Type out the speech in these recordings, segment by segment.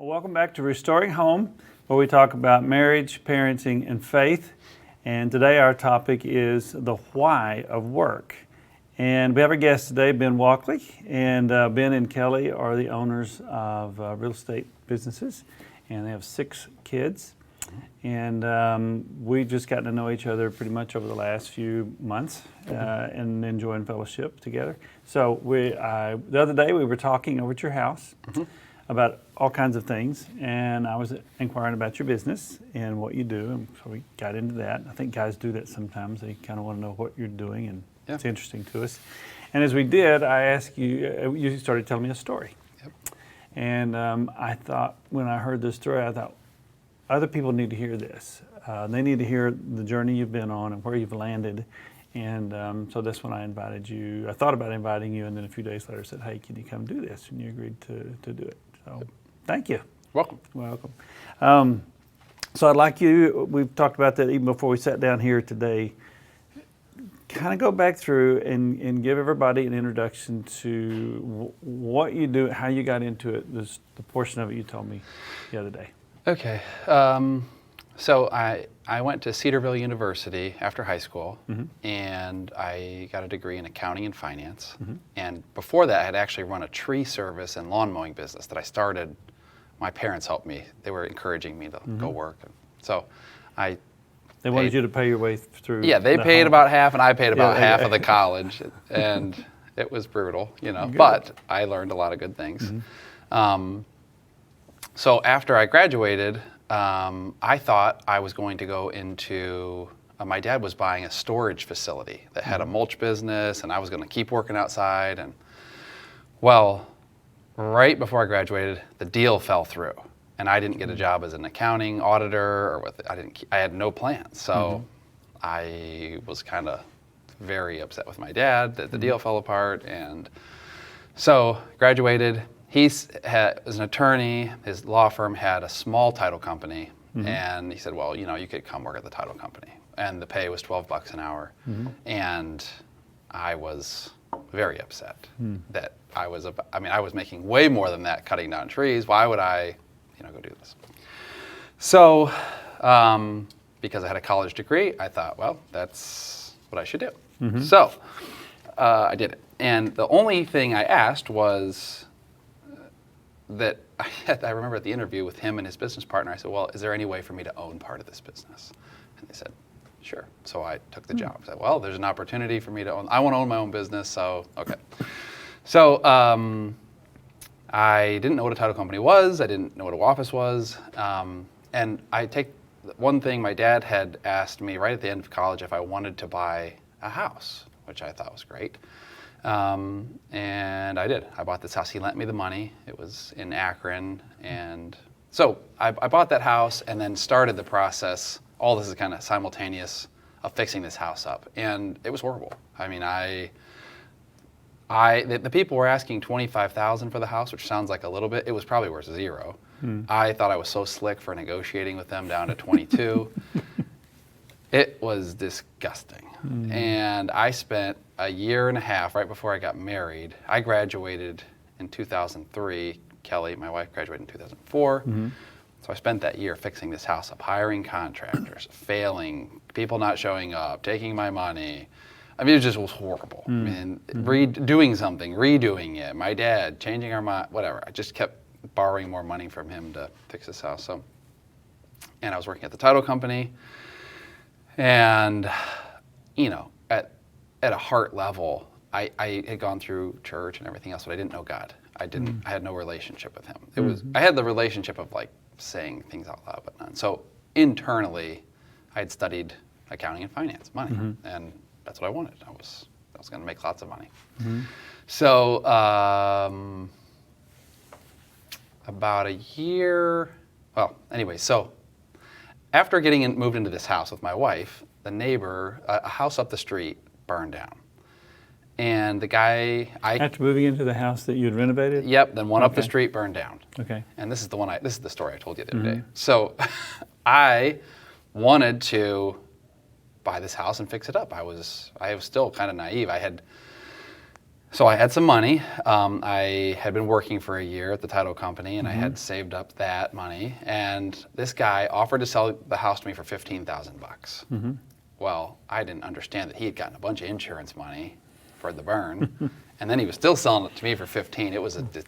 Well, welcome back to Restoring Home, where we talk about marriage, parenting, and faith. And today our topic is the why of work. And we have our guest today, Ben Walkley. And Ben and Kelly are the owners of real estate businesses, and they have 6 kids. And we just gotten to know each other pretty much over the last few months and enjoying fellowship together. So the other day we were talking over at your house about all kinds of things, and I was inquiring about your business and what you do, and so we got into that. I think guys do that sometimes. They kind of want to know what you're doing, and it's interesting to us. And as we did, I asked you, you started telling me a story. Yep. And I thought, when I heard this story, I thought, other people need to hear this. They need to hear the journey you've been on and where you've landed. And so that's when I invited you. I thought about inviting you, and then a few days later said, hey, can you come do this? And you agreed to do it. So thank you. Welcome. So I'd like you, we've talked about that even before we sat down here today, kind of go back through and give everybody an introduction to what you do, how you got into it, the portion of it you told me the other day. Okay. So I went to Cedarville University after high school, and I got a degree in accounting and finance. And before that, I had actually run a tree service and lawn mowing business that I started. My parents helped me. They were encouraging me to go work. So They wanted you to pay your way through. Yeah, they paid about half, and I paid about half of the college. And it was brutal, but I learned a lot of good things. So after I graduated, I thought I was going to go into, my dad was buying a storage facility that had a mulch business, and I was going to keep working outside. And well, right before I graduated, the deal fell through, and I didn't get a job as an accounting auditor, or I had no plans. So I was kind of very upset with my dad that the deal fell apart. And so graduated. He was an attorney. His law firm had a small title company, and he said, well, you could come work at the title company. And the pay was $12 an hour. And I was very upset that I was making way more than that cutting down trees. Why would I, go do this? So, because I had a college degree, I thought, well, that's what I should do. So, I did it. And the only thing I asked was, that I remember at the interview with him and his business partner, I said, well, is there any way for me to own part of this business? And they said, sure. So I took the job. I said, well, there's an opportunity for me to own, I want to own my own business, so, okay. So I didn't know what a title company was. I didn't know what a office was. And I take one thing, my dad had asked me right at the end of college if I wanted to buy a house, which I thought was great. And I did. I bought this house. He lent me the money. It was in Akron. And so I bought that house and then started the process. All this is kind of simultaneous of fixing this house up. And it was horrible. I mean, the people were asking $25,000 for the house, which sounds like a little bit. It was probably worth 0. I thought I was so slick for negotiating with them down to 22. It was disgusting. And I spent a year and a half right before I got married. I graduated in 2003. Kelly, my wife, graduated in 2004. So I spent that year fixing this house up, hiring contractors, failing, people not showing up, taking my money. I mean, it just was horrible. I mean, doing something, redoing it, my dad, changing our mind, whatever. I just kept borrowing more money from him to fix this house. And I was working at the title company. And, at a heart level, I had gone through church and everything else, but I didn't know God. I had no relationship with him. I had the relationship of like saying things out loud, but none. So internally, I had studied accounting and finance, money, and that's what I wanted. I was going to make lots of money. So about a year, so after moved into this house with my wife, the neighbor, a house up the street burned down. And the guy, After moving into the house that you had renovated? Yep, then one up the street burned down. Okay. And this is the story I told you the other day. So I wanted to buy this house and fix it up. I was still kind of naive. I So I had some money. I had been working for a year at the title company, and I had saved up that money. And this guy offered to sell the house to me for $15,000. Well, I didn't understand that he had gotten a bunch of insurance money for the burn, and then he was still selling it to me for 15. It was it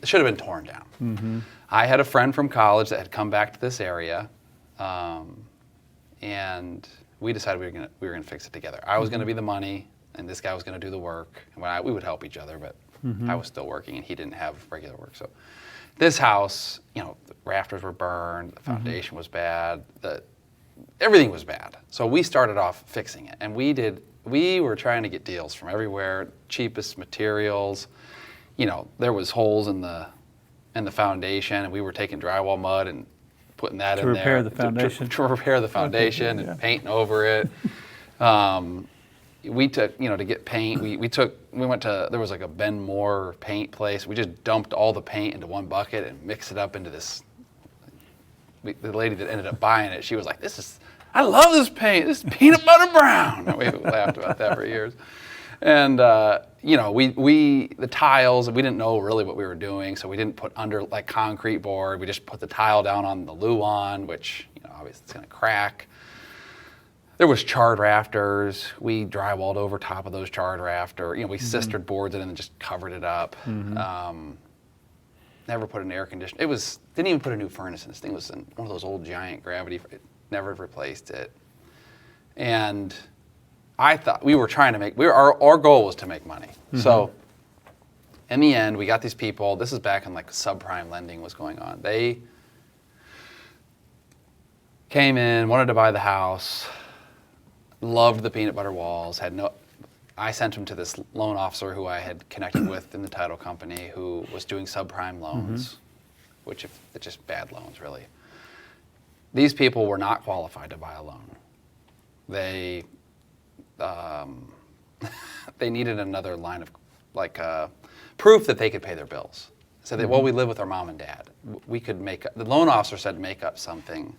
should have been torn down. I had a friend from college that had come back to this area, and we decided we were gonna fix it together. I was gonna be the money, and this guy was going to do the work. And we would help each other, but I was still working, and he didn't have regular work. So this house, you know, the rafters were burned, the foundation was bad, everything was bad. So we started off fixing it, and we were trying to get deals from everywhere, cheapest materials. You know, there was holes in the foundation, and we were taking drywall mud and putting that in there. repair the foundation. To repair the foundation and painting over it. We took, you know, to get paint, we went to, there was like a Ben Moore paint place. We just dumped all the paint into one bucket and mixed it up into this. The lady that ended up buying it, she was like, I love this paint. This is peanut butter brown. And we laughed about that for years. And, you know, the tiles, we didn't know really what we were doing, so we didn't put under like concrete board. We just put the tile down on the Luan, which, you know, obviously it's going to crack. There was charred rafters. We drywalled over top of those charred rafters. You know, we sistered boards in and just covered it up. Never put an air conditioner. Didn't even put a new furnace in. This thing was one of those old giant gravity. Never replaced it. And I thought we were trying to our goal was to make money. So in the end, we got these people. This is back in like subprime lending was going on. They came in, wanted to buy the house. Loved the peanut butter walls. I sent them to this loan officer who I had connected with in the title company, who was doing subprime loans, which it's just bad loans, really. These people were not qualified to buy a loan. They they needed another line of proof that they could pay their bills. So well, we live with our mom and dad. We could the loan officer said make up something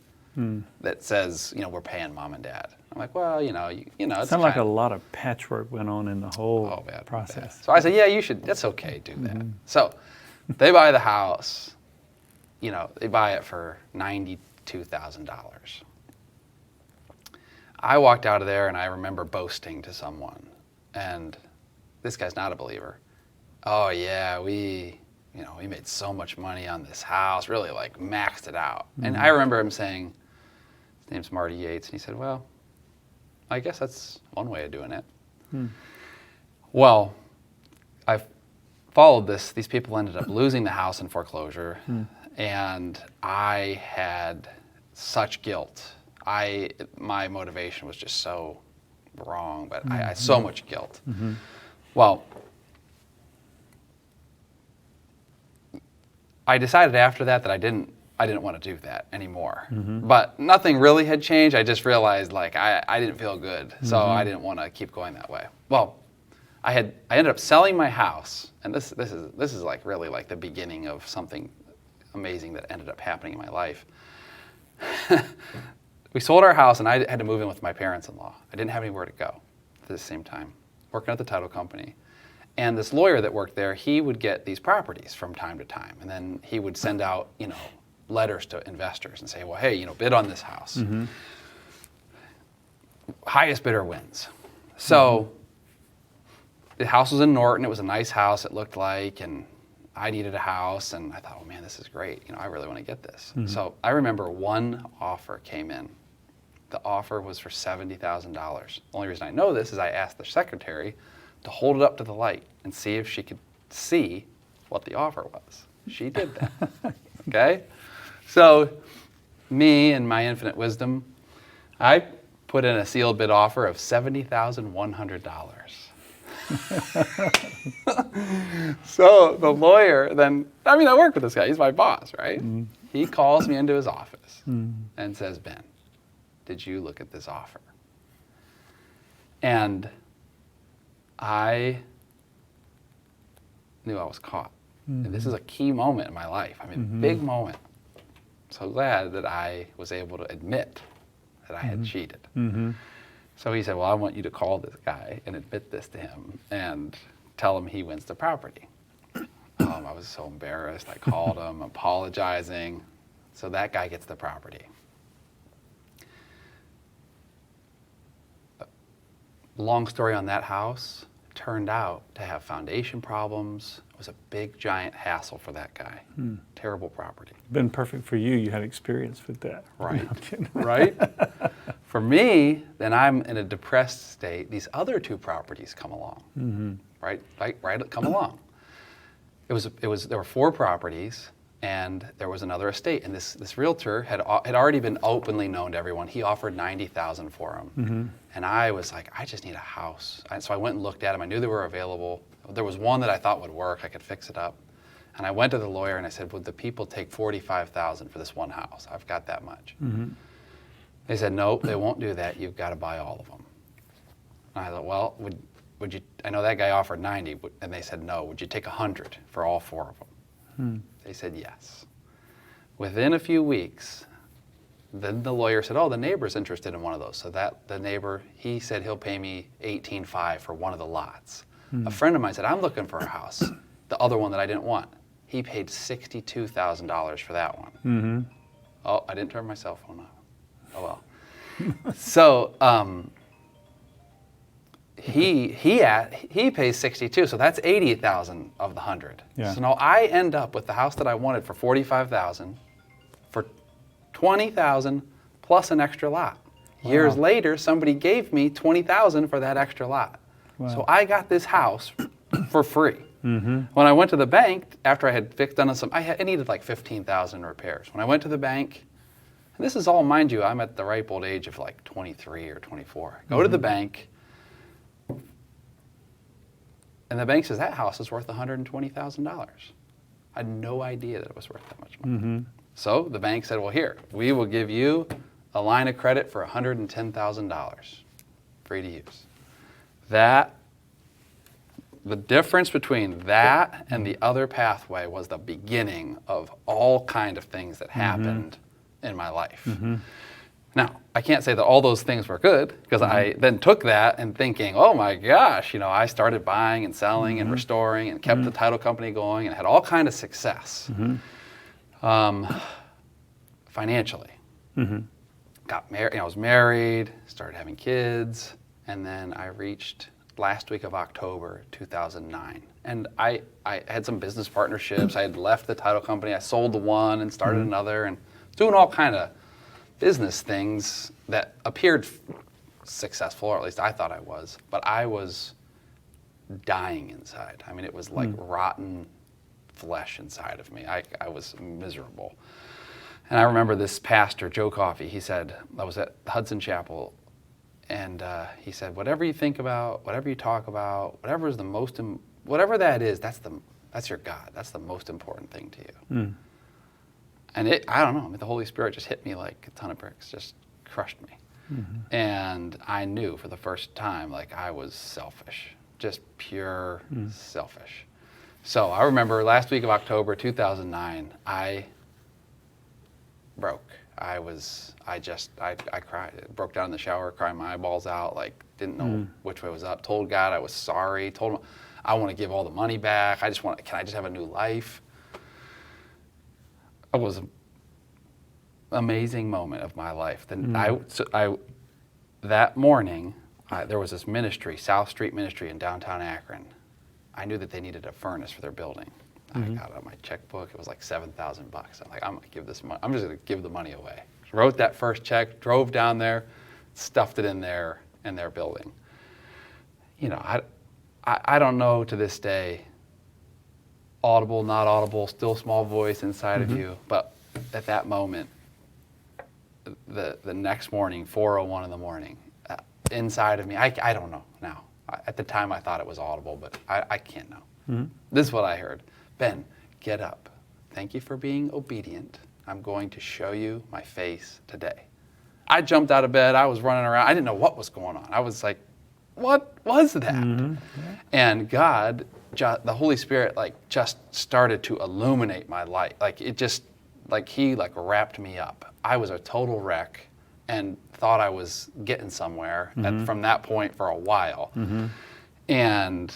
that says, you know, we're paying mom and dad. I'm like, well, you know, it's Sounds like a lot of patchwork went on in the whole bad. process. So I said, yeah, you should. That's okay. Do that. So they buy the house. You know, they buy it for $92,000. I walked out of there, and I remember boasting to someone, and this guy's not a believer. Oh yeah, we made so much money on this house. Really, like maxed it out. And I remember him saying, his name's Marty Yates, and he said, well, I guess that's one way of doing it. Well, I followed this. These people ended up losing the house in foreclosure, and I had such guilt. My motivation was just so wrong, but I had so much guilt. Well, I decided after that I didn't want to do that anymore. But nothing really had changed. I just realized like I didn't feel good, so I didn't want to keep going that way. Well, I ended up selling my house, and this is like really like the beginning of something amazing that ended up happening in my life. We sold our house, and I had to move in with my parents-in-law. I didn't have anywhere to go at the same time, working at the title company. And this lawyer that worked there, he would get these properties from time to time, and then he would send out, you know, letters to investors and say, well, hey, you know, bid on this house. Highest bidder wins. So the house was in Norton. It was a nice house, it looked like, and I needed a house, and I thought, oh man, this is great. You know, I really want to get this. So I remember one offer came in. The offer was for $70,000. The only reason I know this is I asked the secretary to hold it up to the light and see if she could see what the offer was. She did that. Okay? So me and my infinite wisdom, I put in a sealed bid offer of $70,100. So the lawyer then, I work with this guy, he's my boss, right? He calls me into his office and says, Ben, did you look at this offer? And I knew I was caught. And this is a key moment in my life. Big moment. So glad that I was able to admit that I had cheated. So he said, well, I want you to call this guy and admit this to him and tell him he wins the property. I was so embarrassed. I called him, apologizing. So that guy gets the property. Long story on that house, turned out to have foundation problems. It was a big, giant hassle for that guy. Terrible property. Been perfect for you. You had experience with that. Right. No, I'm kidding. Right? For me, then I'm in a depressed state. These other two properties come along. Right, come along. There were 4 properties, and there was another estate. And this realtor had already been openly known to everyone. He offered $90,000 for them. And I was like, I just need a house. So I went and looked at them. I knew they were available. There was one that I thought would work. I could fix it up. And I went to the lawyer and I said, would the people take $45,000 for this one house? I've got that much. They said, no, they won't do that. You've got to buy all of them. And I thought, well, would you? I know that guy offered 90, and they said no. Would you take 100 for all 4 of them? They said yes. Within a few weeks, then the lawyer said, oh, the neighbor's interested in one of those. So the neighbor, he said he'll pay me $18,500 for one of the lots. A friend of mine said, I'm looking for a house, the other one that I didn't want. He paid $62,000 for that one. Oh, I didn't turn my cell phone off. Oh well. So he pays 62, so that's 80,000 of the 100. Yeah. So now I end up with the house that I wanted for 45,000, for 20,000 plus an extra lot. Wow. Years later, somebody gave me 20,000 for that extra lot. Wow. So I got this house for free. When I went to the bank after I had done some, I needed like 15,000 repairs. When I went to the bank, and this is all, mind you, I'm at the ripe old age of like 23 or 24. Go to the bank. And the bank says, that house is worth $120,000. I had no idea that it was worth that much money. So the bank said, well, here, we will give you a line of credit for $110,000, free to use. The difference between that and the other pathway was the beginning of all kind of things that happened in my life. Now, I can't say that all those things were good, because I then took that and thinking, oh my gosh, I started buying and selling and restoring and kept the title company going and had all kind of success financially. Got married, I was married, started having kids, and then I reached last week of October 2009. And I had some business partnerships. I had left the title company. I sold the one and started another, and doing all kind of business things that appeared successful, or at least I thought I was, but I was dying inside. I mean, it was like rotten flesh inside of me. I was miserable. And I remember this pastor, Joe Coffey, he said, I was at Hudson Chapel, and he said, whatever you think about, whatever you talk about, whatever that is, that's your God. That's the most important thing to you. And I don't know, I mean, the Holy Spirit just hit me like a ton of bricks, just crushed me. And I knew for the first time, like, I was selfish, just pure selfish. So I remember last week of October 2009, I broke. I cried. I broke down in the shower, crying my eyeballs out, like, didn't know which way was up. Told God I was sorry. Told him I want to give all the money back. Can I just have a new life? It was an amazing moment of my life. Then that morning, there was this ministry, South Street Ministry in downtown Akron. I knew that they needed a furnace for their building. I got out my checkbook. It was like $7,000. I'm like, I'm gonna give this money. I'm just gonna give the money away. Wrote that first check, drove down there, stuffed it in their building. I don't know to this day, audible, not audible, still small voice inside of you. But at that moment, the next morning, 4:01 in the morning, inside of me, I don't know now. At the time, I thought it was audible, but I can't know. This is what I heard. Ben, get up. Thank you for being obedient. I'm going to show you my face today. I jumped out of bed. I was running around. I didn't know what was going on. I was like, what was that? And God, the Holy Spirit, just started to illuminate my life. He wrapped me up. I was a total wreck and thought I was getting somewhere from that point for a while. And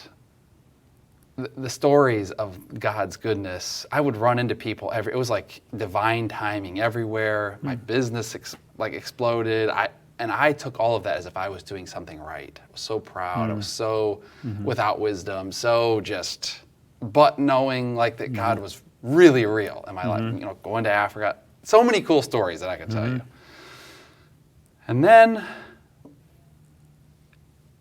the stories of God's goodness, I would run into people it was like divine timing everywhere. My business exploded. I took all of that as if I was doing something right. I was so proud. I was so without wisdom, so just, but knowing like that God was really real in my life, you know, going to Africa, so many cool stories that I could tell you. And then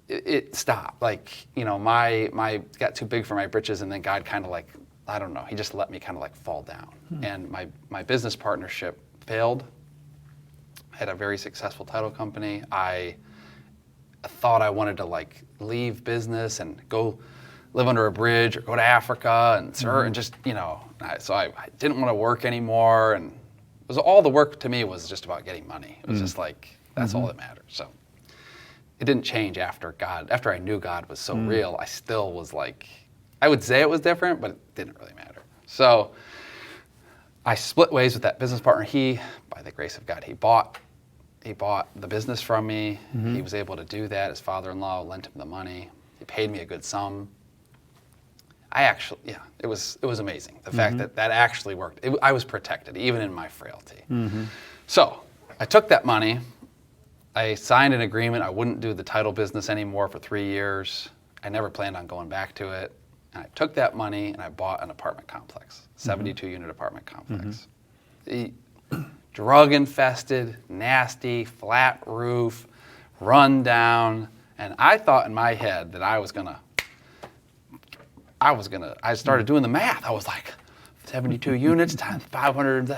it stopped. Like, you know, my got too big for my britches, and then God kind of like, I don't know, he just let me kind of like fall down. And my business partnership failed. I had a very successful title company. I thought I wanted to like leave business and go live under a bridge or go to Africa and serve and just, you know, so I didn't want to work anymore. And it was all the work to me was just about getting money. It was just like, that's all that mattered. So it didn't change after I knew God was so real. I still was like, I would say it was different, but it didn't really matter. So I split ways with that business partner. He, by the grace of God, he bought the business from me. He was able to do that. His father-in-law lent him the money. He paid me a good sum. It was amazing. The fact that actually worked. I was protected, even in my frailty. So I took that money. I signed an agreement. I wouldn't do the title business anymore for 3 years. I never planned on going back to it. And I took that money and I bought an apartment complex, 72-unit apartment complex. Drug infested, nasty, flat roof, run down. And I thought in my head that I started doing the math. I was like, 72 units times 500.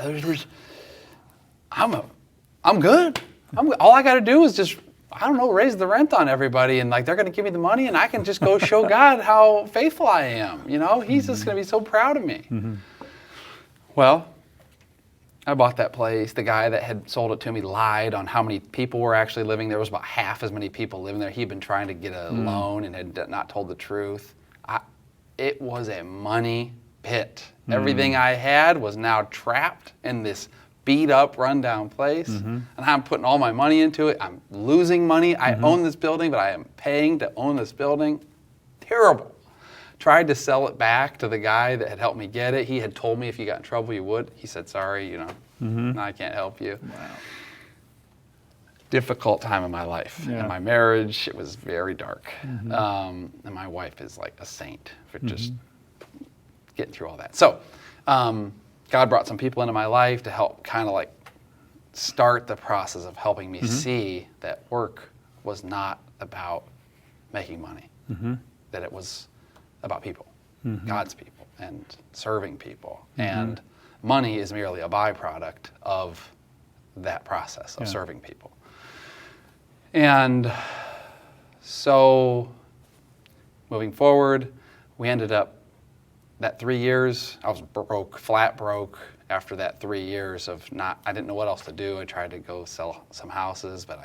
I'm good. All I got to do is just, I don't know, raise the rent on everybody, and like they're going to give me the money, and I can just go show God how faithful I am. You know, He's just going to be so proud of me. Well, I bought that place. The guy that had sold it to me lied on how many people were actually living there. There was about half as many people living there. He'd been trying to get a loan and had not told the truth. It was a money pit. Everything I had was now trapped in this beat up, rundown place. And I'm putting all my money into it. I'm losing money. I own this building, but I am paying to own this building. Terrible. Tried to sell it back to the guy that had helped me get it. He had told me if you got in trouble, you would. He said, sorry, you know, I can't help you. Wow. Difficult time in my life. Yeah. In my marriage, it was very dark. And my wife is like a saint for just getting through all that. So God brought some people into my life to help kind of like start the process of helping me see that work was not about making money, that it was about people, God's people, and serving people. And money is merely a byproduct of that process of serving people. And so moving forward, we ended up, that 3 years, I was broke, flat broke after that 3 years of I didn't know what else to do. I tried to go sell some houses, but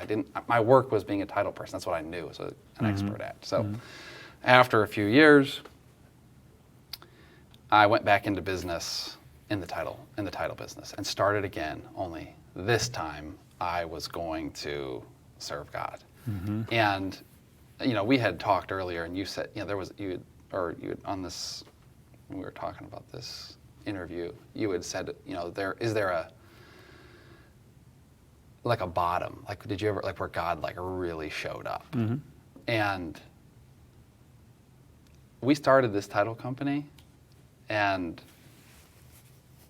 my work was being a title person. That's what I knew, was an expert at. So after a few years, I went back into business in the title business and started again, only this time I was going to serve God. And, you know, we had talked earlier and you said, you know, you had on this, when we were talking about this interview, you had said, you know, is there a bottom? Like, did you ever, like, where God, like, really showed up? And we started this title company and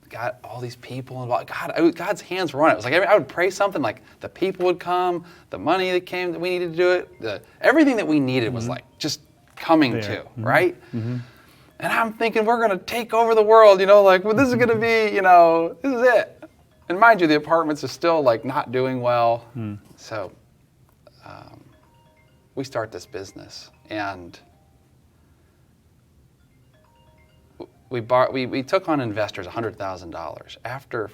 got all these people involved. God's hands were on it. It was like I would pray something, like the people would come, the money that came that we needed to do it, everything that we needed was like just coming to, right? And I'm thinking, we're going to take over the world, you know, like, well, this is going to be, you know, this is it. And mind you, the apartments are still like not doing well. So we start this business, and we took on investors $100,000 after,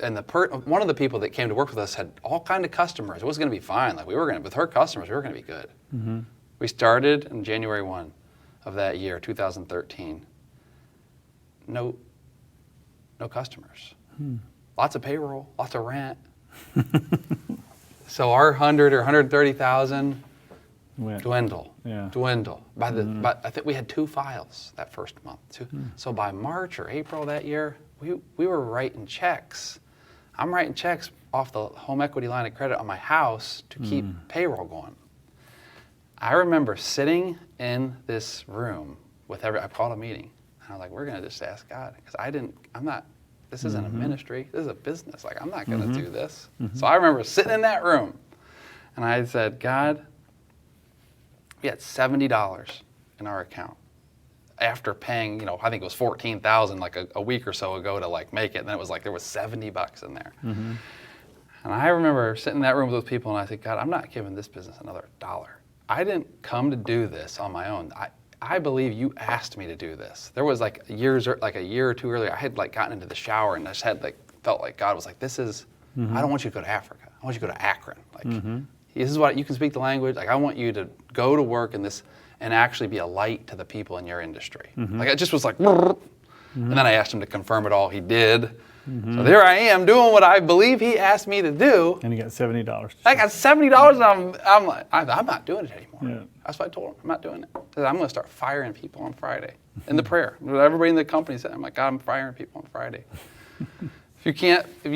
and one of the people that came to work with us had all kind of customers. It was going to be fine. Like, with her customers, we were going to be good. We started in January 1 of that year, 2013. No customers. Lots of payroll, lots of rent. So our 100 or 130,000 dwindle, Yeah. dwindle. By I think we had 2 files that first month. So by March or April that year, we were writing checks. I'm writing checks off the home equity line of credit on my house to keep payroll going. I remember sitting in this room with I called a meeting. And I was like, we're going to just ask God, because this isn't a ministry, this is a business. Like, I'm not going to do this. So I remember sitting in that room and I said, God, we had $70 in our account after paying, I think it was $14,000 like a week or so ago to like make it. And then it was like there was $70 in there. And I remember sitting in that room with those people and I said, God, I'm not giving this business another dollar. I didn't come to do this on my own. I believe you asked me to do this. There was like a year or 2 earlier, I had like gotten into the shower and I just had felt like God was like, I don't want you to go to Africa. I want you to go to Akron. Like, this is what you can speak the language. Like, I want you to go to work in this and actually be a light to the people in your industry. Like, it just was like, and then I asked him to confirm it all. He did. So there I am doing what I believe he asked me to do. And you got $70. I got $70 and I'm like, I'm not doing it anymore. Yeah. That's what I told him. I'm not doing it. I said, I'm going to start firing people on Friday in the prayer. Everybody in the company said, I'm like, God, I'm firing people on Friday. If you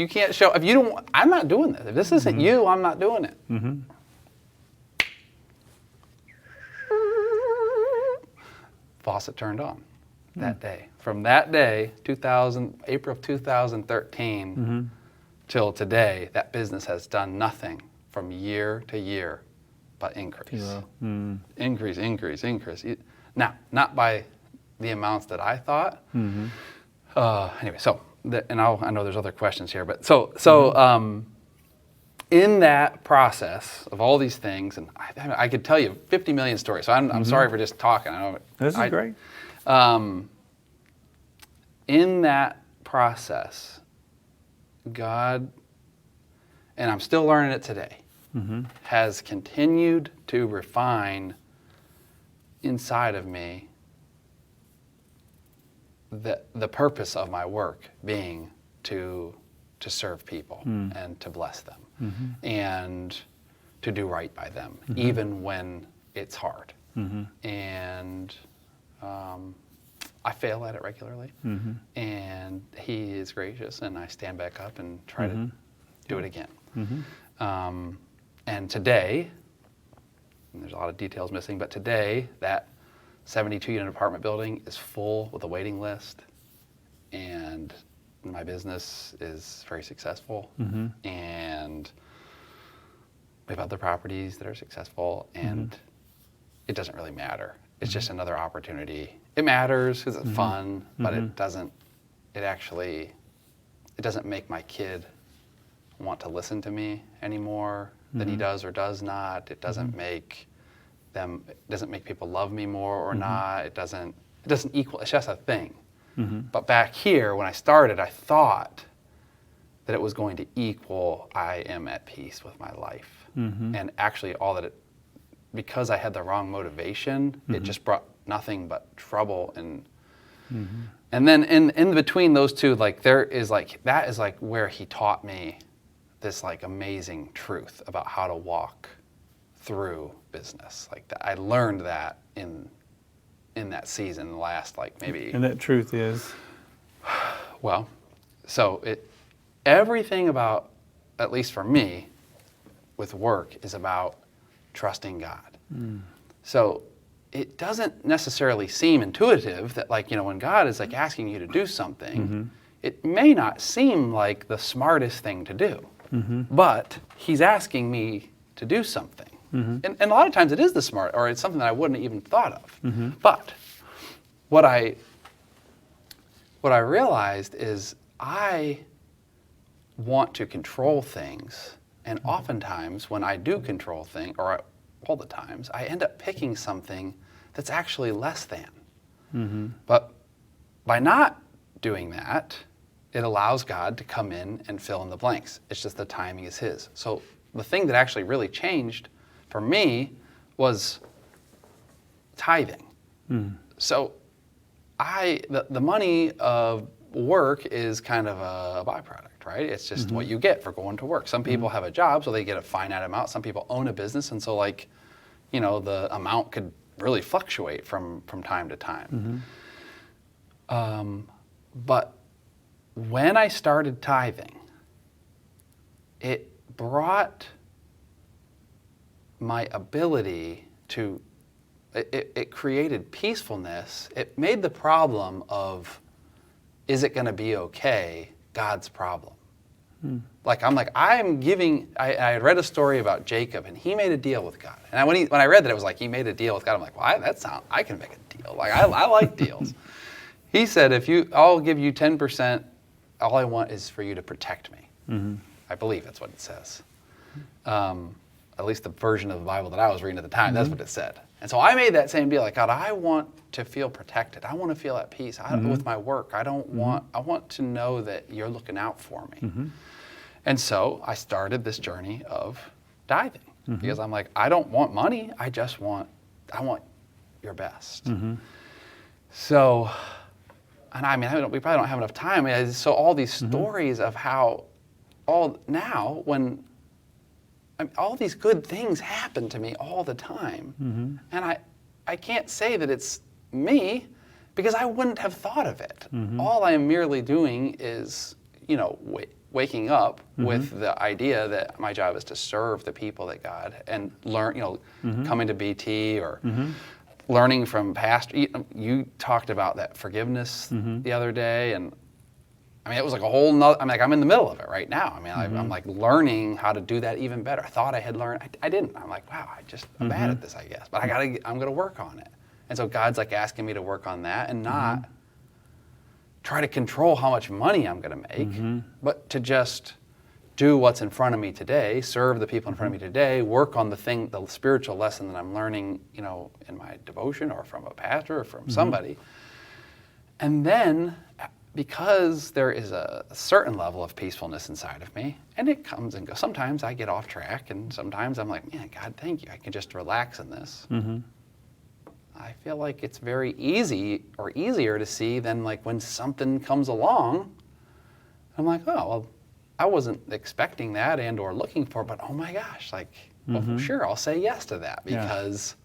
can't show, if you don't, I'm not doing this. If this isn't you, I'm not doing it. Faucet turned on that day. From that day, April of 2013 till today, that business has done nothing from year to year but increase. Increase, increase, increase. Now, not by the amounts that I thought. Anyway, so, and I know there's other questions here, but so in that process of all these things, and I could tell you 50 million stories, so I'm sorry for just talking. I know This is great. In that process, God, and I'm still learning it today, has continued to refine inside of me the purpose of my work being to serve people and to bless them and to do right by them, even when it's hard. And I fail at it regularly, and he is gracious, and I stand back up and try to do it again. And today, and there's a lot of details missing, but today that 72-unit apartment building is full with a waiting list, and my business is very successful, and we have other properties that are successful, and it doesn't really matter. It's just another opportunity. It matters because it's fun, but it doesn't make my kid want to listen to me anymore than he does or does not. It doesn't make people love me more or not. It doesn't equal, it's just a thing. But back here, when I started, I thought that it was going to equal, I am at peace with my life. And actually because I had the wrong motivation, it just brought nothing but trouble. And then in between those two, that is where he taught me this amazing truth about how to walk through business. Like that, I learned that in that season, the last maybe. And that truth is? Well, so everything about, at least for me, with work is about trusting God. So it doesn't necessarily seem intuitive that when God is asking you to do something, it may not seem like the smartest thing to do, but he's asking me to do something. And a lot of times it is the smart, or it's something that I wouldn't have even thought of. But what I realized is I want to control things, and oftentimes when I do control things, or all the times, I end up picking something that's actually less than. But by not doing that, it allows God to come in and fill in the blanks. It's just the timing is his. So the thing that actually really changed for me was tithing. So the money of work is kind of a byproduct, right? It's just what you get for going to work. Some people have a job, so they get a finite amount. Some people own a business, and so the amount could really fluctuate from time to time. But when I started tithing, it brought my ability to, it created peacefulness. It made the problem of, is it going to be okay, God's problem. Like, I'm giving, I had read a story about Jacob, and he made a deal with God. And when I read that, it was like, he made a deal with God. I'm like, well, I can make a deal. Like, I like deals. He said, I'll give you 10%, all I want is for you to protect me. I believe that's what it says. At least the version of the Bible that I was reading at the time, that's what it said. And so I made that same deal, like, God, I want to feel protected. I want to feel at peace with my work. I want to know that you're looking out for me. And so I started this journey of tithing because I'm like, I don't want money. I want your best. So, and I mean, we probably don't have enough time. So all these stories of how all these good things happen to me all the time. And I can't say that it's me because I wouldn't have thought of it. All I am merely doing is, waking up with the idea that my job is to serve the people that God and learn, coming to BT or learning from past. You talked about that forgiveness the other day, and I mean, it was like a whole nother, I'm in the middle of it right now. I mean, I'm like learning how to do that even better. I thought I had learned, I didn't. I'm like, wow, I'm bad at this, I guess. But I'm going to work on it. And so God's like asking me to work on that and not try to control how much money I'm going to make, but to just do what's in front of me today, serve the people in front of me today, work on the spiritual lesson that I'm learning, in my devotion or from a pastor or from somebody. And then, because there is a certain level of peacefulness inside of me, and it comes and goes. Sometimes I get off track, and sometimes I'm like, man, God, thank you. I can just relax in this. I feel like it's very easy or easier to see than like when something comes along. I'm like, oh, well, I wasn't expecting that and or looking for it, but oh my gosh, like, well, sure, I'll say yes to that because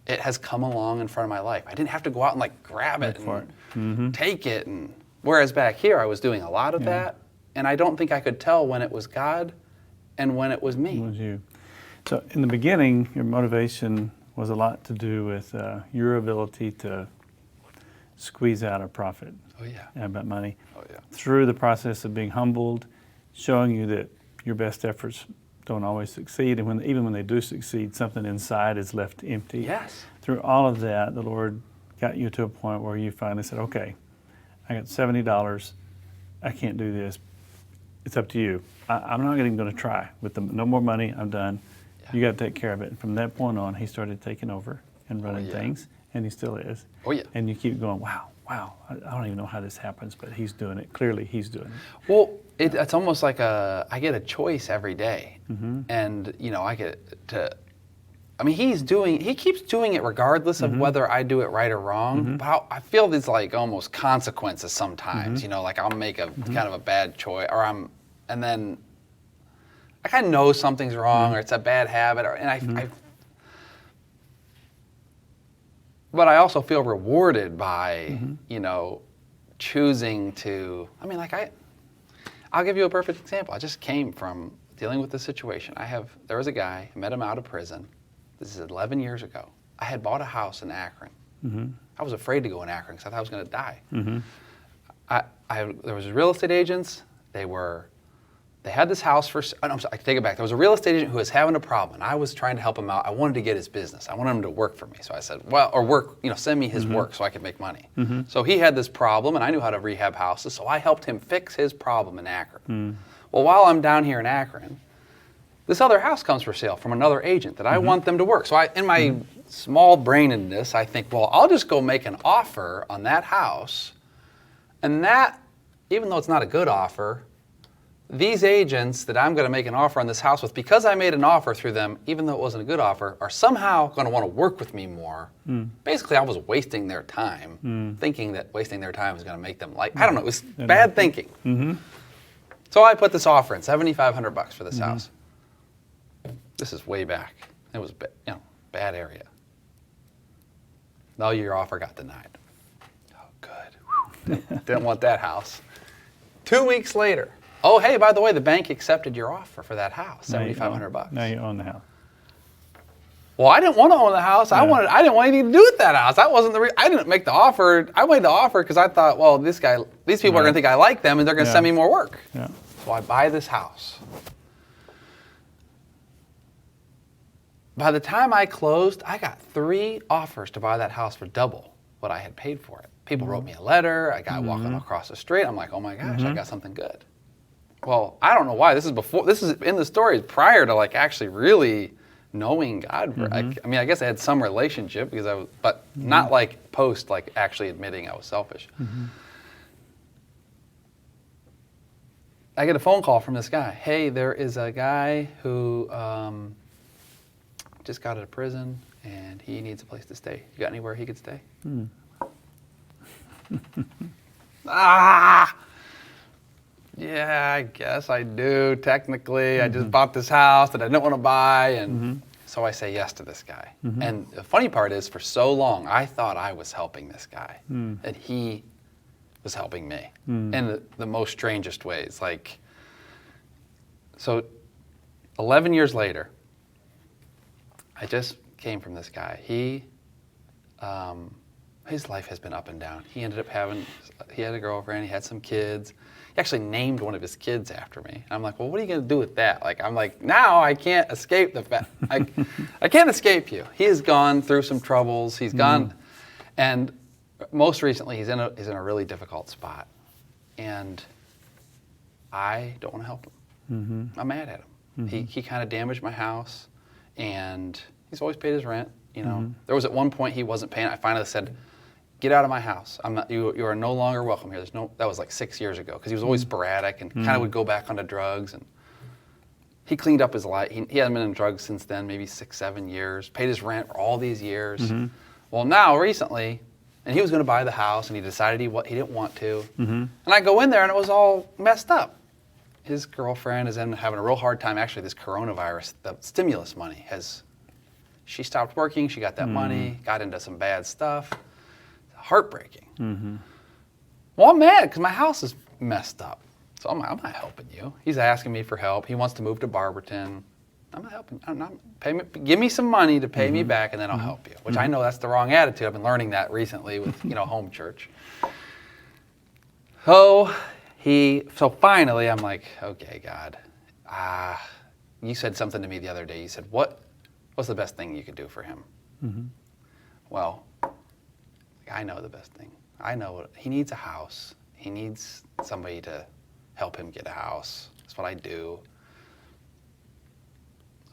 it has come along in front of my life. I didn't have to go out and like grab it and take it. And whereas back here, I was doing a lot of that, and I don't think I could tell when it was God and when it was me. It was you. So in the beginning, your motivation was a lot to do with your ability to squeeze out a profit out of that money. Through the process of being humbled, showing you that your best efforts don't always succeed, and even when they do succeed, something inside is left empty. Yes. Through all of that, the Lord got you to a point where you finally said, okay, I got $70, I can't do this. It's up to you. I'm not even going to try. No more money, I'm done. You got to take care of it. And from that point on, he started taking over and running things, and he still is. And you keep going, wow, I don't even know how this happens, but he's doing it. Clearly, he's doing it. Well, it's almost like I get a choice every day. And, I get to, he keeps doing it regardless of whether I do it right or wrong. But I feel these like almost consequences sometimes, like I'll make a kind of a bad choice, and then I kind of know something's wrong or it's a bad habit, but I also feel rewarded by, choosing to, I'll give you a perfect example. I just came from dealing with this situation. There was a guy, I met him out of prison. This is 11 years ago. I had bought a house in Akron. I was afraid to go in Akron because I thought I was going to die. There was real estate agents. They had this house for, I'm sorry, I take it back. There was a real estate agent who was having a problem, and I was trying to help him out. I wanted to get his business. I wanted him to work for me. So I said, send me his work so I could make money. So he had this problem, and I knew how to rehab houses, so I helped him fix his problem in Akron. Well, while I'm down here in Akron, this other house comes for sale from another agent that I want them to work. So in my small-brainedness, I think, well, I'll just go make an offer on that house, and that, even though it's not a good offer, these agents that I'm going to make an offer on this house with, because I made an offer through them, even though it wasn't a good offer, are somehow going to want to work with me more. Basically, I was wasting their time, thinking that wasting their time was going to make them I don't know, it was bad thinking. So I put this offer in, $7,500 for this house. This is way back. It was, bad area. No, your offer got denied. Oh, good. Didn't want that house. 2 weeks later, oh, hey, by the way, the bank accepted your offer for that house, $7,500. Now you own the house. Well, I didn't want to own the house. I didn't want anything to do with that house. That wasn't I didn't make the offer. I made the offer because I thought, well, these people are going to think I like them and they're going to send me more work. Yeah. So I buy this house. By the time I closed, I got 3 offers to buy that house for double what I had paid for it. People wrote me a letter. A guy walking across the street. I'm like, oh my gosh, I got something good. Well, I don't know why. This is in the story prior to like actually really knowing God. I mean, I guess I had some relationship because but not like post, like actually admitting I was selfish. I get a phone call from this guy. Hey, there is a guy who just got out of prison and he needs a place to stay. You got anywhere he could stay? Yeah, I guess I do. Technically, I just bought this house that I didn't want to buy, and so I say yes to this guy. And the funny part is, for so long, I thought I was helping this guy, and he was helping me in the most strangest ways. Like, so 11 years later, I just came from this guy. His life has been up and down. He ended up he had a girlfriend, he had some kids. He actually named one of his kids after me. I'm like, well, what are you going to do with that? Like, I'm like, now I can't escape the fact. I can't escape you. He has gone through some troubles. He's gone, and most recently, he's in a really difficult spot, and I don't want to help him. I'm mad at him. He kind of damaged my house, and he's always paid his rent. You know, there was at one point he wasn't paying. I finally said, get out of my house. I'm not. You are no longer welcome here. That was like 6 years ago because he was always sporadic and kind of would go back onto drugs. And he cleaned up his life. He hadn't been in drugs since then, maybe 6, 7 years. Paid his rent for all these years. Well, now recently, and he was going to buy the house, and he decided he didn't want to. And I go in there, and it was all messed up. His girlfriend is having a real hard time. Actually, this coronavirus, the stimulus money she stopped working. She got that money, got into some bad stuff. Heartbreaking. Well, I'm mad because my house is messed up. So I'm not helping you. He's asking me for help. He wants to move to Barberton. I'm not helping. Give me some money to pay me back, and then I'll help you. Which I know that's the wrong attitude. I've been learning that recently with home church. So finally, I'm like, okay, God, you said something to me the other day. You said, what's the best thing you could do for him? Well, I know the best thing. I know he needs a house. He needs somebody to help him get a house. That's what I do.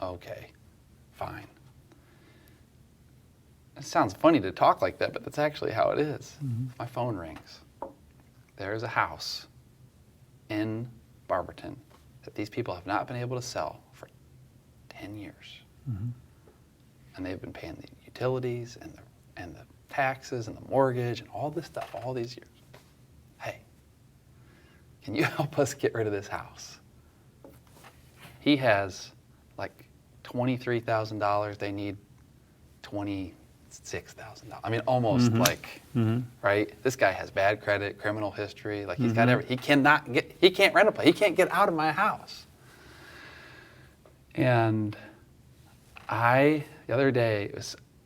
Okay, fine. It sounds funny to talk like that, but that's actually how it is. My phone rings. There's a house in Barberton that these people have not been able to sell for 10 years. And they've been paying the utilities and the taxes and the mortgage and all this stuff all these years. Hey, can you help us get rid of this house? He has like $23,000. They need $26,000. I mean, almost right? This guy has bad credit, criminal history. Like he's got he can't rent a place. He can't get out of my house. And the other day,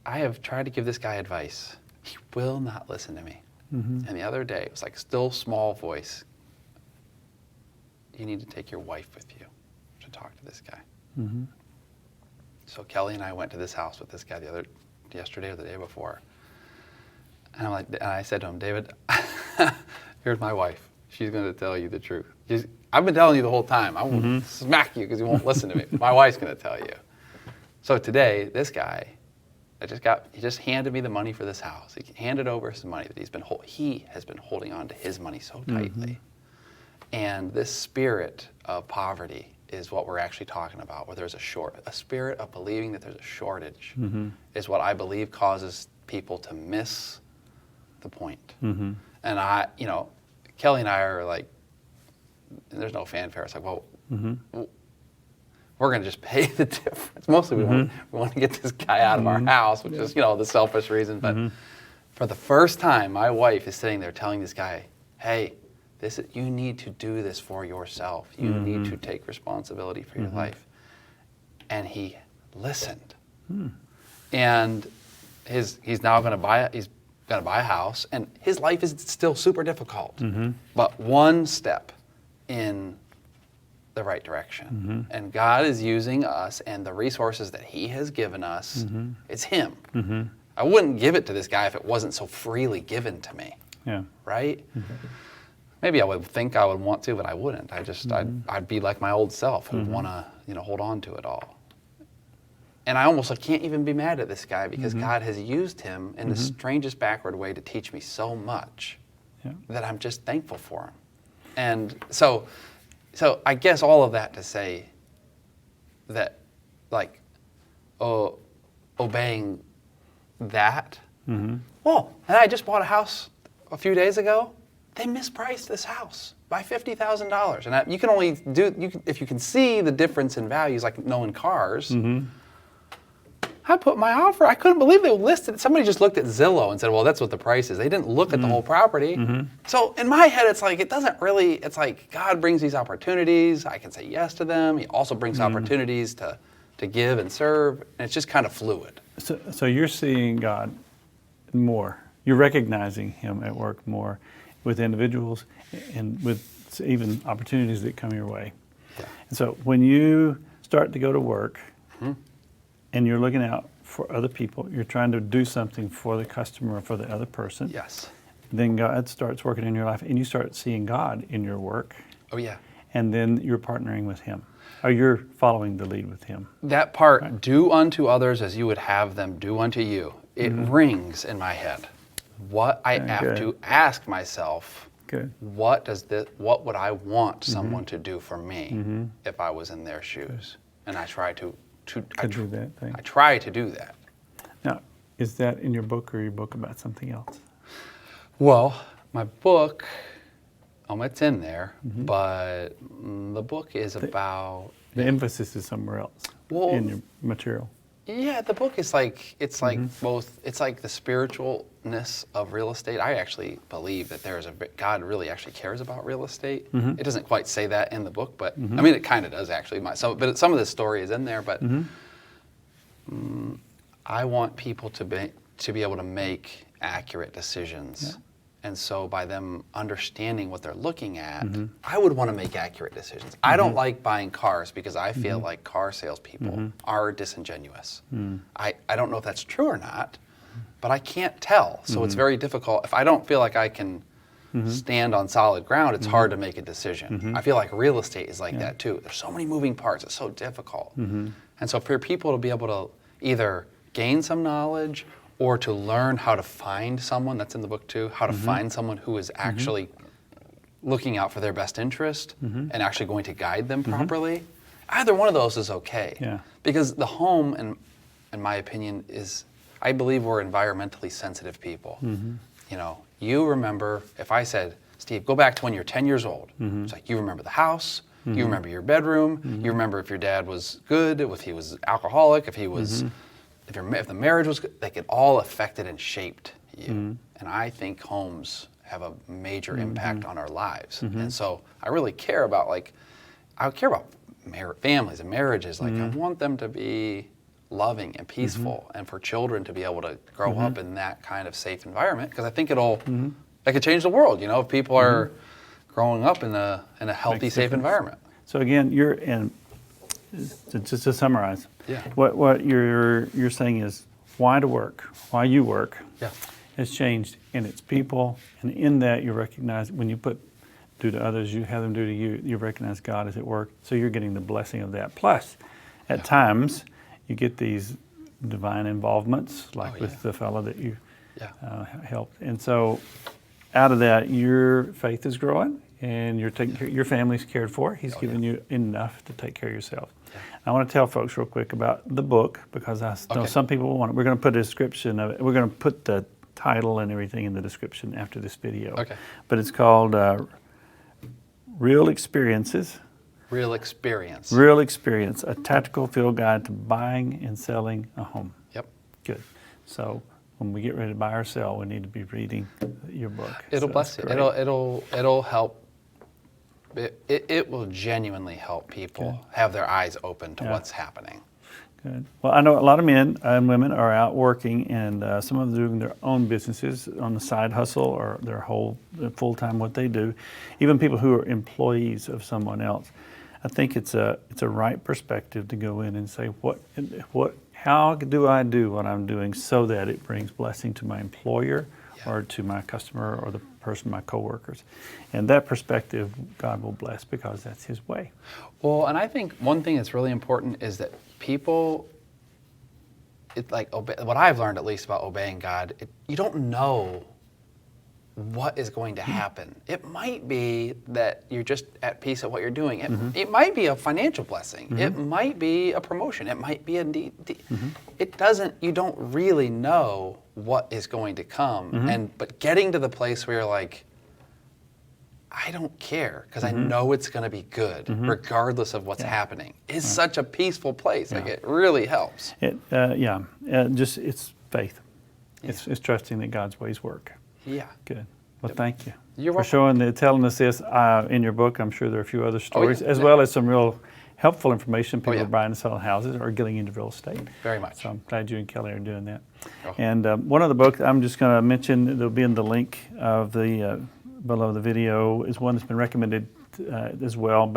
I have tried to give this guy advice. He will not listen to me. And the other day, it was like still small voice. You need to take your wife with you to talk to this guy. So Kelly and I went to this house with this guy yesterday or the day before. And I said to him, David, here's my wife. She's going to tell you the truth. I've been telling you the whole time. I won't smack you because you won't listen to me. My wife's going to tell you. So today, this guy, he just handed me the money for this house. He handed over some money that he has been holding on to his money so tightly. And this spirit of poverty is what we're actually talking about, where there's a spirit of believing that there's a shortage is what I believe causes people to miss the point. And Kelly and I are like, and there's no fanfare. It's like, well, we're going to just pay the difference. Mostly we want to get this guy out of our house, which is, the selfish reason. But for the first time, my wife is sitting there telling this guy, hey, you need to do this for yourself. You need to take responsibility for your life. And he listened. And he's now going to buy a house, and his life is still super difficult. But one step in the right direction. And God is using us and the resources that he has given us. It's him. I wouldn't give it to this guy if it wasn't so freely given to me. Yeah. Right? Maybe I would think I would want to, but I wouldn't. I'd be like my old self who'd want to, hold on to it all. And I can't even be mad at this guy because God has used him in the strangest backward way to teach me so much that I'm just thankful for him. And so I guess all of that to say that, like, obeying that. Well, and I just bought a house a few days ago. They mispriced this house by $50,000. And you can only if you can see the difference in values, like knowing cars. I put my offer. I couldn't believe they listed it. Somebody just looked at Zillow and said, well, that's what the price is. They didn't look at the whole property. So in my head, it's like, it's like God brings these opportunities. I can say yes to them. He also brings opportunities to give and serve. And it's just kind of fluid. So you're seeing God more. You're recognizing him at work more with individuals and with even opportunities that come your way. Yeah. And so when you start to go to work, and you're looking out for other people, you're trying to do something for the customer or for the other person. Yes. Then God starts working in your life, and you start seeing God in your work. Oh, yeah. And then you're partnering with him, or you're following the lead with him. That part, do unto others as you would have them do unto you, it rings in my head. What I have to ask myself, what would I want someone to do for me if I was in their shoes? And I try to do that thing. I try to do that. Now, is that in your book, or your book about something else? Well, my book, it's in there, but the book is about... The emphasis is somewhere else in your material. Yeah, the book is like, it's like both, it's like the spiritualness of real estate. I actually believe that God really actually cares about real estate. It doesn't quite say that in the book, but I mean, it kind of does actually. But some of the story is in there, but I want people to be able to make accurate decisions. Yeah. And so by them understanding what they're looking at, I would want to make accurate decisions. I don't like buying cars because I feel like car salespeople are disingenuous. I don't know if that's true or not, but I can't tell. So it's very difficult. If I don't feel like I can stand on solid ground, it's hard to make a decision. I feel like real estate is like that too. There's so many moving parts. It's so difficult. And so for people to be able to either gain some knowledge or to learn how to find someone, that's in the book too, how to find someone who is actually looking out for their best interest and actually going to guide them properly. Either one of those is okay. Yeah. Because the home, in my opinion, I believe we're environmentally sensitive people. You remember, if I said, Steve, go back to when you're 10 years old. It's like, you remember the house, you remember your bedroom, you remember if your dad was good, if he was alcoholic, if he was... If the marriage was good, they get all affected and shaped you. And I think homes have a major impact on our lives. And so I really care about, families and marriages. Like, I want them to be loving and peaceful and for children to be able to grow up in that kind of safe environment. Because I think it could change the world, if people are growing up in a healthy, safe environment. So again, you're in, just to summarize, what you're saying is why you work has changed, and it's people, and in that you recognize when you do to others, you have them do to you, you recognize God is at work, so you're getting the blessing of that. Plus, at times, you get these divine involvements, like with the fellow that you helped, and so out of that, your faith is growing, and you're taking care, your family's cared for. He's given you enough to take care of yourself. I want to tell folks real quick about the book, because I know some people want it. We're going to put a description of it. We're going to put the title and everything in the description after this video. But it's called Real Experiences, Real experience. Real experience, a tactical field guide to buying and selling a home. Yep. Good. So when we get ready to buy or sell, we need to be reading your book. It'll So bless that's you. great. It'll help. It will genuinely help people have their eyes open to Yeah. what's happening. Good. Well, I know a lot of men and women are out working, and some of them doing their own businesses on the side hustle or their whole full-time what they do. Even people who are employees of someone else. I think it's a right perspective to go in and say how do I do what I'm doing so that it brings blessing to my employer or to my customer or the person, my coworkers. And that perspective God will bless because that's His way. Well, and I think one thing that's really important is that people, what I've learned at least about obeying God, you don't know what is going to happen. It might be that you're just at peace at what you're doing. It might be a financial blessing. It might be a promotion. It might be you don't really know what is going to come. But getting to the place where you're like, I don't care because I know it's going to be good regardless of what's happening is such a peaceful place. Like it really helps. It's faith. It's trusting that God's ways work. Yeah. Good. Well, thank you You're for welcome. telling us this in your book. I'm sure there are a few other stories, yeah. as well as some real helpful information. People yeah. are buying and selling houses or getting into real estate. Very much. So I'm glad you and Kelly are doing that. Oh. And one of the books I'm just going to mention, there'll be in the link of the below the video, is one that's been recommended as well.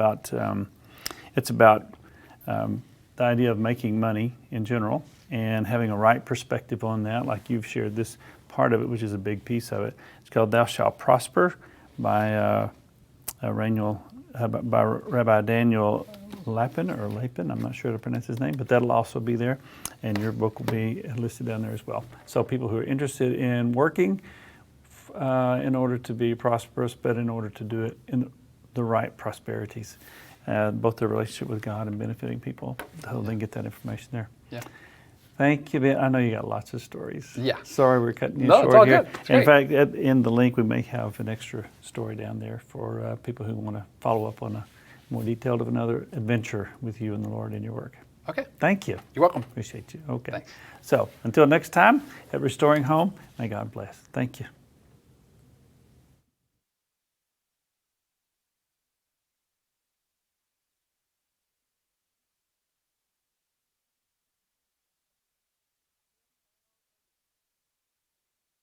It's about the idea of making money in general and having a right perspective on that, like you've shared this part of it, which is a big piece of it. It's called Thou Shalt Prosper by Rabbi Daniel Lapin, I'm not sure how to pronounce his name, but that'll also be there, and your book will be listed down there as well. So people who are interested in working in order to be prosperous, but in order to do it in the right prosperities, both the relationship with God and benefiting people, they'll then get that information there. Yeah. Thank you, Ben. I know you got lots of stories. Yeah. Sorry we're cutting you No, short it's all here. good. It's In great. fact, in the link we may have an extra story down there for people who want to follow up on a more detailed of another adventure with you and the Lord in your work. Okay. Thank you. You're welcome. Appreciate you. Okay. Thanks. So until next time at Restoring Home, may God bless. Thank you.